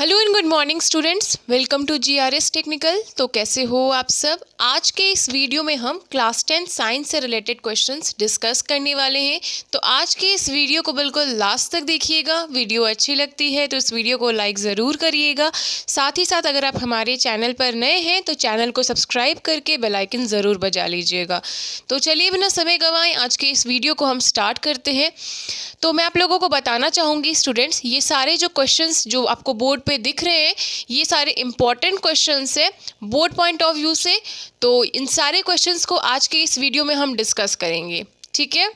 Hello and good morning students, welcome to GRS technical. तो कैसे हो आप सब। आज के इस वीडियो में हम क्लास 10 साइंस से रिलेटेड क्वेश्चंस डिस्कस करने वाले हैं। तो आज के इस वीडियो को बिल्कुल लास्ट तक देखिएगा। वीडियो अच्छी लगती है तो इस वीडियो को लाइक ज़रूर करिएगा। साथ ही साथ अगर आप हमारे चैनल पर नए हैं तो चैनल को सब्सक्राइब करके बेल आइकन ज़रूर बजा लीजिएगा। तो चलिए बिना समय गंवाए आज के इस वीडियो को हम स्टार्ट करते हैं। तो मैं आप लोगों को बताना चाहूँगी स्टूडेंट्स, ये सारे जो क्वेश्चंस जो आपको बोर्ड पे दिख रहे हैं ये सारे इंपॉर्टेंट क्वेश्चंस हैं बोर्ड पॉइंट ऑफ व्यू से। तो इन सारे क्वेश्चंस को आज के इस वीडियो में हम डिस्कस करेंगे, ठीक है।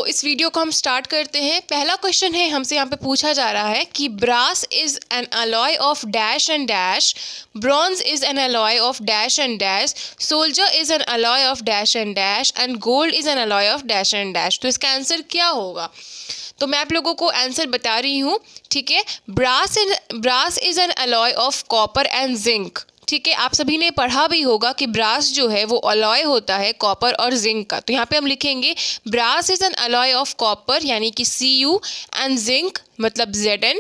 इस वीडियो को हम स्टार्ट करते हैं। पहला क्वेश्चन है, हमसे यहाँ पे पूछा जा रहा है कि brass is an alloy of dash and dash, bronze is an alloy of dash and dash, solder is an alloy of dash and gold is an alloy of dash and dash. तो इसका answer क्या होगा? तो मैं आप लोगों को answer बता रही हूँ, ठीक है। Brass is an alloy of copper and zinc, ठीक है। आप सभी ने पढ़ा भी होगा कि ब्रास जो है वो अलॉय होता है कॉपर और जिंक का। तो यहाँ पे हम लिखेंगे brass is an alloy of copper यानी कि Cu एंड जिंक मतलब Zn।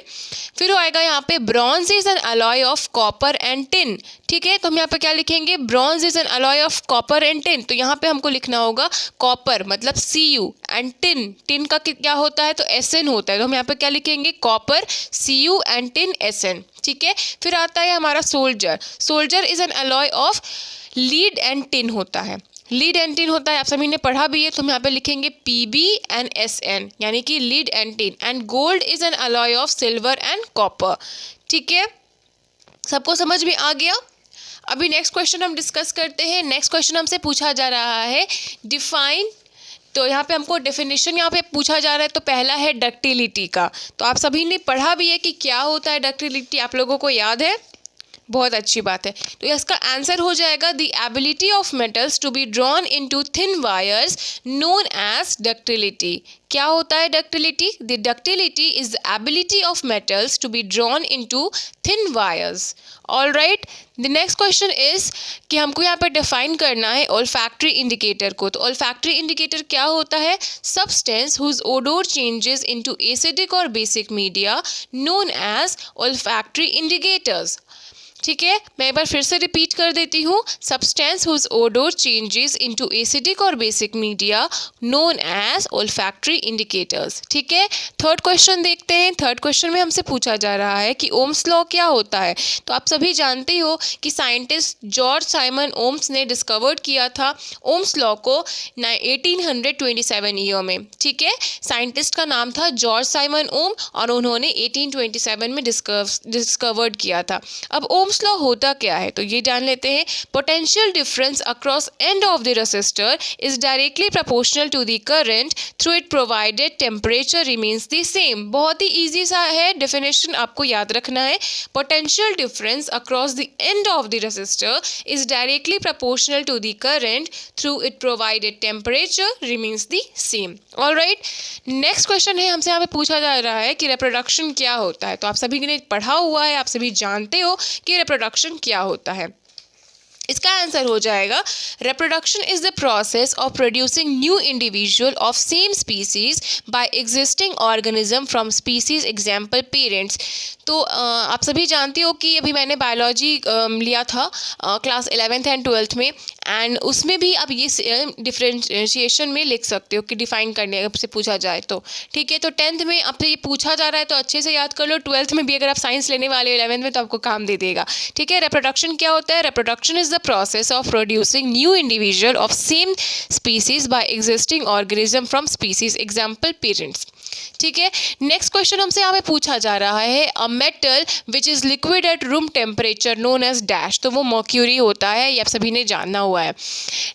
फिर आएगा यहाँ पे bronze is an alloy of copper and tin, ठीक है। तो हम यहाँ पे क्या लिखेंगे? Bronze is an alloy of copper and tin. तो यहाँ पे हमको लिखना होगा कॉपर मतलब Cu एंड टिन का क्या होता है? तो Sn होता है। तो हम यहाँ पे क्या लिखेंगे? Copper Cu and tin Sn, ठीक है। फिर आता है हमारा soldier is an alloy of lead and tin होता है। लीड एंड टिन होता है, आप सभी ने पढ़ा भी है। तो हम यहाँ पे लिखेंगे Pb एंड Sn यानी कि lead and tin. And gold is an alloy of silver and copper, ठीक है। सबको समझ में आ गया? अभी नेक्स्ट क्वेश्चन हम डिस्कस करते हैं। नेक्स्ट क्वेश्चन हमसे पूछा जा रहा है डिफाइन। तो यहाँ पे हमको डेफिनेशन यहाँ पे पूछा जा रहा है। तो पहला है डक्टिलिटी का। तो आप सभी ने पढ़ा भी है कि क्या होता है डक्टिलिटी, आप लोगों को याद है? बहुत अच्छी बात है। तो इसका आंसर हो जाएगा the ability of metals to be drawn into thin wires known as ductility. क्या होता है ductility? The ductility is the ability of metals to be drawn into thin wires. All right, the next question is कि हमको यहाँ पर define करना है olfactory indicator को। तो ओल्फैक्टरी इंडिकेटर क्या होता है? Substance whose odour changes into acidic और basic media known as olfactory indicators, ठीक है। मैं एक बार फिर से रिपीट कर देती हूँ। Substance whose odour changes into acidic और basic media known as olfactory indicators, ठीक है। थर्ड क्वेश्चन देखते हैं। थर्ड क्वेश्चन में हमसे पूछा जा रहा है कि ओम्स लॉ क्या होता है। तो आप सभी जानते हो कि साइंटिस्ट जॉर्ज साइमन ओम्स ने डिस्कवर्ड किया था ओम्स लॉ को 1827 ईयर में, ठीक है। साइंटिस्ट का नाम था जॉर्ज साइमन ओम और उन्होंने 1827 में डिस्कवर्ड किया था। अब ओम्स लॉ होता क्या है तो ये जान लेते हैं। Potential difference across and of the resistor is directly proportional to the current through it provided temperature remains the same. बहुत ही इजी सा है, डेफिनेशन आपको याद रखना है। Potential difference across the end of the resistor is directly proportional to the current through it provided temperature remains the same. All right, next question है, हमसे यहाँ पे पूछा जा रहा है कि रिप्रोडक्शन क्या होता है। तो आप सभी ने पढ़ा हुआ है, आप सभी जानते हो कि रिप्रोडक्शन क्या होता है। इसका आंसर हो जाएगा reproduction is the process of producing new individual of same species bye existing organism from species example parents. तो आप सभी जानते हो कि अभी मैंने बायोलॉजी लिया था क्लास 11th एंड 12th में, एंड उसमें भी आप ये डिफ्रेंशिएशन में लिख सकते हो कि डिफाइन करने से पूछा जाए तो, ठीक है। तो 10th में आपसे ये पूछा जा रहा है तो अच्छे से याद कर लो। 12th में भी अगर आप साइंस लेने वाले 11th में तो आपको काम दे देगा, ठीक है। रिप्रोडक्शन क्या होता है? Reproduction is the process of producing new individual of same species by existing organism from species example parents, ठीक है। नेक्स्ट क्वेश्चन हमसे यहाँ पे पूछा जा रहा है a metal which is liquid at room temperature known as dash. तो वो मर्क्यूरी होता है, ये आप सभी ने जानना हुआ है।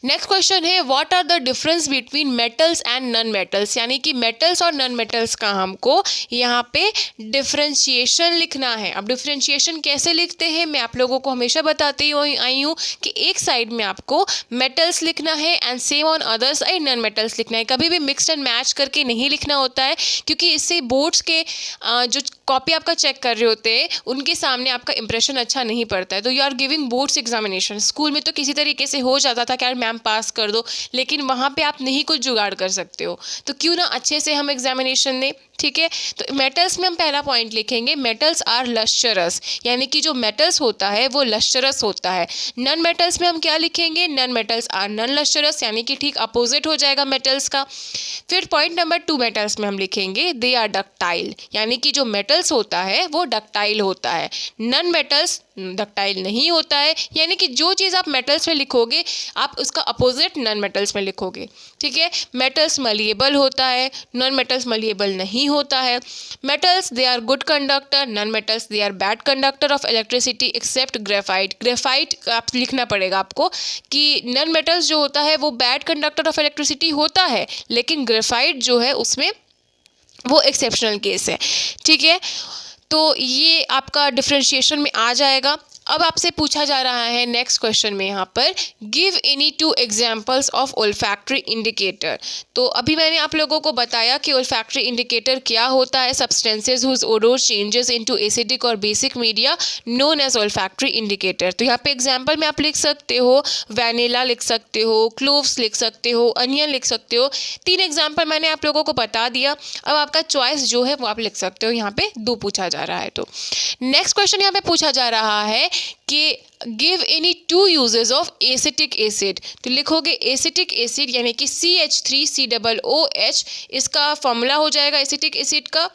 नेक्स्ट क्वेश्चन है what are the difference between metals and non metals, यानी कि मेटल्स और नॉन मेटल्स का हमको यहाँ पे डिफरेंशिएशन लिखना है। अब डिफरेंशिएशन कैसे लिखते हैं मैं आप लोगों को हमेशा बताती आई हूँ कि एक साइड में आपको मेटल्स लिखना है and same on other side non metals लिखना है। कभी भी मिक्सड एंड मैच करके नहीं लिखना होता है, क्योंकि इससे बोर्ड्स के जो कॉपी आपका चेक कर रहे होते हैं उनके सामने आपका इंप्रेशन अच्छा नहीं पड़ता है। तो you are giving boards examination. School में तो किसी तरीके से हो जाता था कि यार मैम पास कर दो, लेकिन वहाँ पे आप नहीं कुछ जुगाड़ कर सकते हो, तो क्यों ना अच्छे से हम एग्जामिनेशन दें। ठीक है, तो मेटल्स में हम पहला पॉइंट लिखेंगे, मेटल्स आर लश्चरस, यानी कि जो मेटल्स होता है वो लश्चरस होता है। नन मेटल्स में हम क्या लिखेंगे, non metals are non lustrous, यानी कि ठीक अपोजिट हो जाएगा मेटल्स का। फिर पॉइंट नंबर 2 मेटल्स में हम लिखेंगे दे आर डक्टाइल, यानी कि जो मेटल्स होता है वो डक्टाइल होता है। नन मेटल्स डक्टाइल नहीं होता है, यानी कि जो चीज़ आप मेटल्स में लिखोगे आप उसका अपोजिट नॉन मेटल्स में लिखोगे। ठीक है, मेटल्स मलिएबल होता है, नॉन मेटल्स मलिएबल नहीं होता है। Metals they are good conductor, non metals they are bad conductor of electricity except graphite. Graphite आप लिखना पड़ेगा आपको कि नॉन मेटल्स जो होता है वो बैड कंडक्टर ऑफ इलेक्ट्रिसिटी होता है, लेकिन ग्रेफाइट जो है उसमें वो एक्सेप्शनल केस है। ठीक है, तो ये आपका डिफरेंशिएशन में आ जाएगा। अब आपसे पूछा जा रहा है नेक्स्ट क्वेश्चन में यहाँ पर, give any 2 examples of olfactory indicator. तो अभी मैंने आप लोगों को बताया कि ओल्फैक्टरी इंडिकेटर क्या होता है, substances whose odour changes into acidic और basic media known as olfactory indicator. तो यहाँ पे एग्जाम्पल में आप लिख सकते हो वैनिला लिख सकते हो, क्लोव्स लिख सकते हो, अनियन लिख सकते हो। 3 एग्जाम्पल मैंने आप लोगों को बता दिया। अब आपका चॉइस जो है वो आप लिख सकते हो, यहाँ पे 2 पूछा जा रहा है। तो नेक्स्ट क्वेश्चन यहाँ पे पूछा जा रहा है कि give any 2 uses of acetic acid. तो लिखोगे एसिटिक एसिड यानी कि CH3COOH, इसका फॉर्मूला हो जाएगा एसिटिक एसिड का।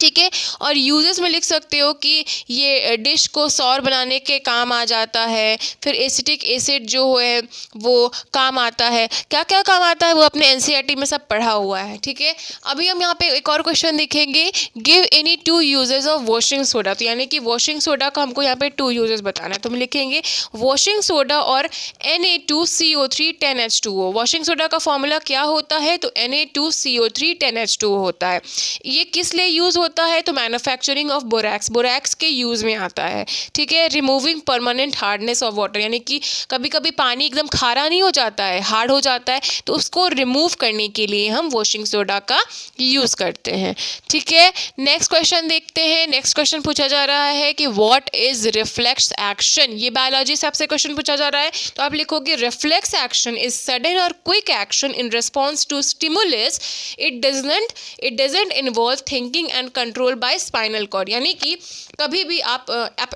ठीक है, और यूजेस में लिख सकते हो कि ये डिश को सौर बनाने के काम आ जाता है। फिर एसिटिक एसिड जो है वो काम आता है, क्या क्या काम आता है वो अपने एनसीईआरटी में सब पढ़ा हुआ है। ठीक है, अभी हम यहाँ पे एक और क्वेश्चन देखेंगे, give any 2 uses of washing soda. तो यानी कि वॉशिंग सोडा का हमको यहाँ पे 2 यूजेस बताना है। तो हम लिखेंगे वॉशिंग सोडा और Na2CO3 10H2O। वॉशिंग सोडा का फॉर्मूला क्या होता है, तो Na2CO3 10H2O होता है। ये किस लिए यूज होता है, तो मैन्युफैक्चरिंग ऑफ बोरैक्स, बोरैक्स के यूज में आता है। ठीक है, removing permanent hardness of water, यानी कि कभी कभी पानी एकदम खारा नहीं हो जाता है, हार्ड हो जाता है, तो उसको रिमूव करने के लिए हम वॉशिंग सोडा का यूज करते हैं। ठीक है, नेक्स्ट क्वेश्चन देखते हैं। नेक्स्ट क्वेश्चन पूछा जा रहा है कि व्हाट इज रिफ्लेक्स एक्शन। ये बायोलॉजी से आपसे क्वेश्चन पूछा जा रहा है, तो आप लिखोगे रिफ्लेक्स एक्शन इज सडन और quick action in response to stimulus, it doesn't involve thinking and control by spinal cord. यानी कि कभी भी आप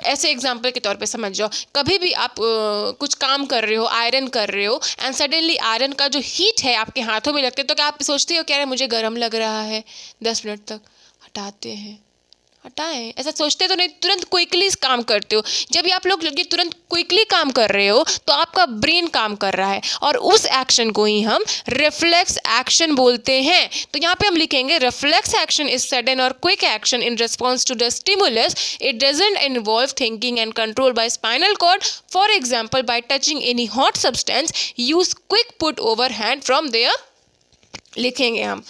ऐसे एग्जांपल के तौर पे समझ जाओ, कभी भी आप कुछ काम कर रहे हो, आयरन कर रहे हो, एंड सडनली आयरन का जो हीट है आपके हाथों में लगते, तो क्या आप सोचते हो क्या मुझे गर्म लग रहा है, 10 मिनट तक हटाते हैं, हटाएं, ऐसा सोचते तो नहीं, तुरंत क्विकली काम करते हो। जब भी आप लोग ये तुरंत क्विकली काम कर रहे हो तो आपका ब्रेन काम कर रहा है, और उस एक्शन को ही हम रिफ्लेक्स एक्शन बोलते हैं। तो यहाँ पे हम लिखेंगे रिफ्लेक्स एक्शन इज सडन और quick action in response to the stimulus, it doesn't involve thinking and control by spinal cord. For example, by touching any hot substance use quick put over hand from there, लिखेंगे हम।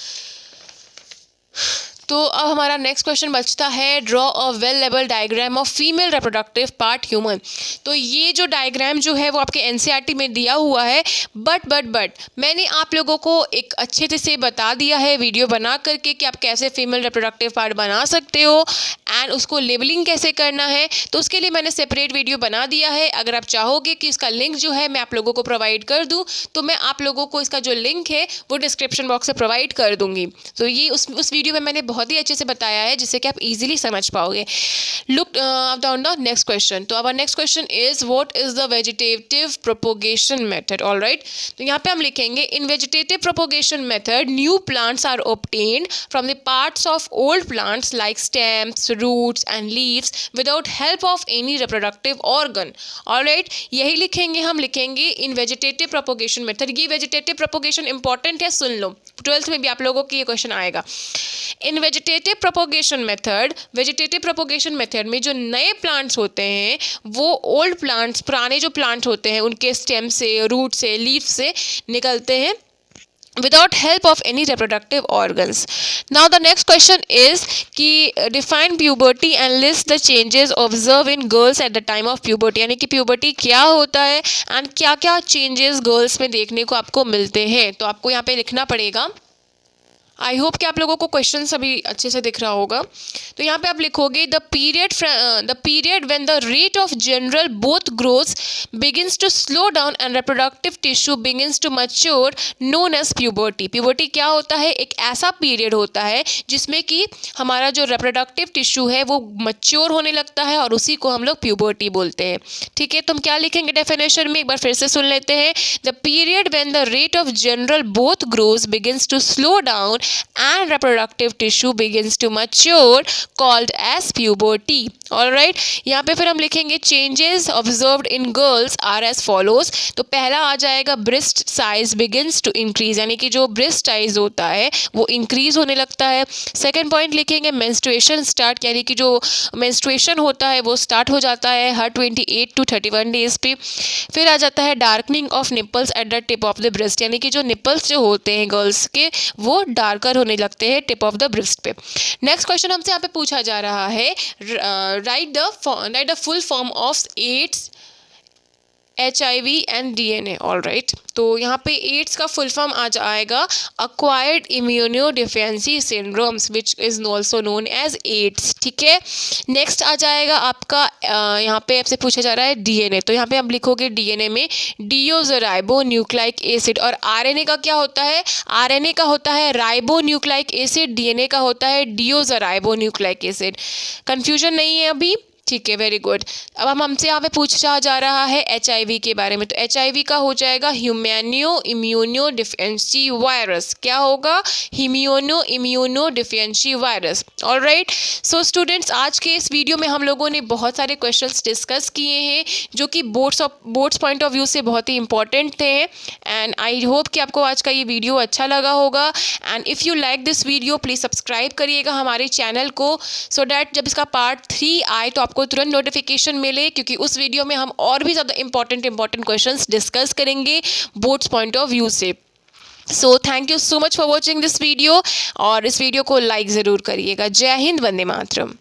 तो अब हमारा next question बचता है, draw a well label diagram of female reproductive part human. तो ये जो डायग्राम जो है वो आपके एनसीईआरटी में दिया हुआ है, बट मैंने आप लोगों को एक अच्छे से बता दिया है वीडियो बना करके कि आप कैसे फीमेल रिप्रोडक्टिव पार्ट बना सकते हो एंड उसको लेबलिंग कैसे करना है। तो उसके लिए मैंने सेपरेट वीडियो बना दिया है। अगर आप चाहोगे कि इसका लिंक जो है मैं आप लोगों को प्रोवाइड कर दूँ, तो मैं आप लोगों को इसका जो लिंक है वो डिस्क्रिप्शन बॉक्स से प्रोवाइड कर दूँगी। तो ये उस वीडियो में मैंने बहुत ही अच्छे से बताया है, जिससे कि आप इजीली समझ पाओगे। Look down the next question. तो our next question is what is the vegetative propagation method. Alright, तो यहाँ पे हम लिखेंगे in vegetative propagation method new plants are obtained from the parts of old plants like stems, roots and leaves without help of any reproductive organ. Alright, यही लिखेंगे हम, लिखेंगे in vegetative propagation method. ये वेजिटेटिव प्रोपोगेशन इंपॉर्टेंट है, सुन लो, 12th में भी आप लोगों को ये क्वेश्चन आएगा। इन वेजिटेटिव प्रोपोगेशन मेथड में जो नए प्लांट्स होते हैं वो ओल्ड प्लांट्स, पुराने जो प्लांट होते हैं उनके स्टेम से, रूट से, लीफ से निकलते हैं without help of any reproductive organs. Now the next question is कि define puberty and list the changes observed in girls at the time of puberty। यानी कि puberty क्या होता है and क्या क्या changes girls में देखने को आपको मिलते हैं। तो आपको यहाँ पे लिखना पड़ेगा, आई होप कि आप लोगों को क्वेश्चन अभी अच्छे से दिख रहा होगा। तो यहाँ पे आप लिखोगे the period when the rate of general both growth begins to slow down and reproductive tissue begins to mature known as puberty. Puberty क्या होता है? एक ऐसा पीरियड होता है जिसमें कि हमारा जो रिप्रोडक्टिव टिश्यू है वो मैच्योर होने लगता है और उसी को हम लोग प्यूबर्टी बोलते हैं। ठीक है, तो हम क्या लिखेंगे डेफिनेशन में, एक बार फिर से सुन लेते हैं। The period when the rate of general both growth begins to slow down and reproductive tissue begins to mature called as puberty. Alright, यहाँ पे फिर हम लिखेंगे changes observed in girls are as follows। तो पहला आ जाएगा breast size begins to increase, यानी कि जो breast size होता है वो increase होने लगता है। सेकेंड पॉइंट लिखेंगे menstruation start, यानी कि जो menstruation होता है वो start हो जाता है हर 28 to 31 days पे। फिर आ जाता है darkening of nipples at the tip of the breast, यानी कि जो nipples जो होते हैं गर्ल्स के वो डार्कर होने लगते हैं टिप ऑफ द ब्रेस्ट पे। नेक्स्ट क्वेश्चन हमसे यहाँ पे पूछा जा रहा है, write the full form of AIDS, HIV and DNA। All right, तो यहाँ पे एड्स का फुल फॉर्म आ जाएगा acquired immunodeficiency syndromes which is also known as AIDS. ठीक है, नेक्स्ट आ जाएगा आपका यहाँ पे आपसे पूछा जा रहा है DNA। तो यहाँ पे हम लिखोगे DNA में डिओक्सराइबो न्यूक्लिक एसिड, और RNA का क्या होता है? RNA का होता है राइबो न्यूक्लिक एसिड, DNA का होता है डिओक्सराइबो न्यूक्लिक एसिड। कन्फ्यूजन नहीं है अभी? ठीक है, वेरी गुड। अब हमसे यहाँ पे पूछा जा रहा है HIV के बारे में। तो HIV का हो जाएगा ह्यूमैनो इम्यूनो डिफिशियंसी वायरस। क्या होगा? Human immunodeficiency virus. Alright, so students, आज के इस वीडियो में हम लोगों ने बहुत सारे क्वेश्चंस डिस्कस किए हैं जो कि बोर्ड्स पॉइंट ऑफ व्यू से बहुत ही इंपॉर्टेंट थे। एंड आई होप कि आपको आज का ये वीडियो अच्छा लगा होगा। And if you like this video please subscribe करिएगा हमारे चैनल को, सो डैट जब इसका पार्ट 3 आए तो आपको तुरंत नोटिफिकेशन मिले, क्योंकि उस वीडियो में हम और भी ज़्यादा इंपॉर्टेंट क्वेश्चंस डिस्कस करेंगे बोर्ड्स पॉइंट ऑफ व्यू से। So thank you so much for watching this video, और इस वीडियो को लाइक ज़रूर करिएगा। जय हिंद, वंदे मातरम।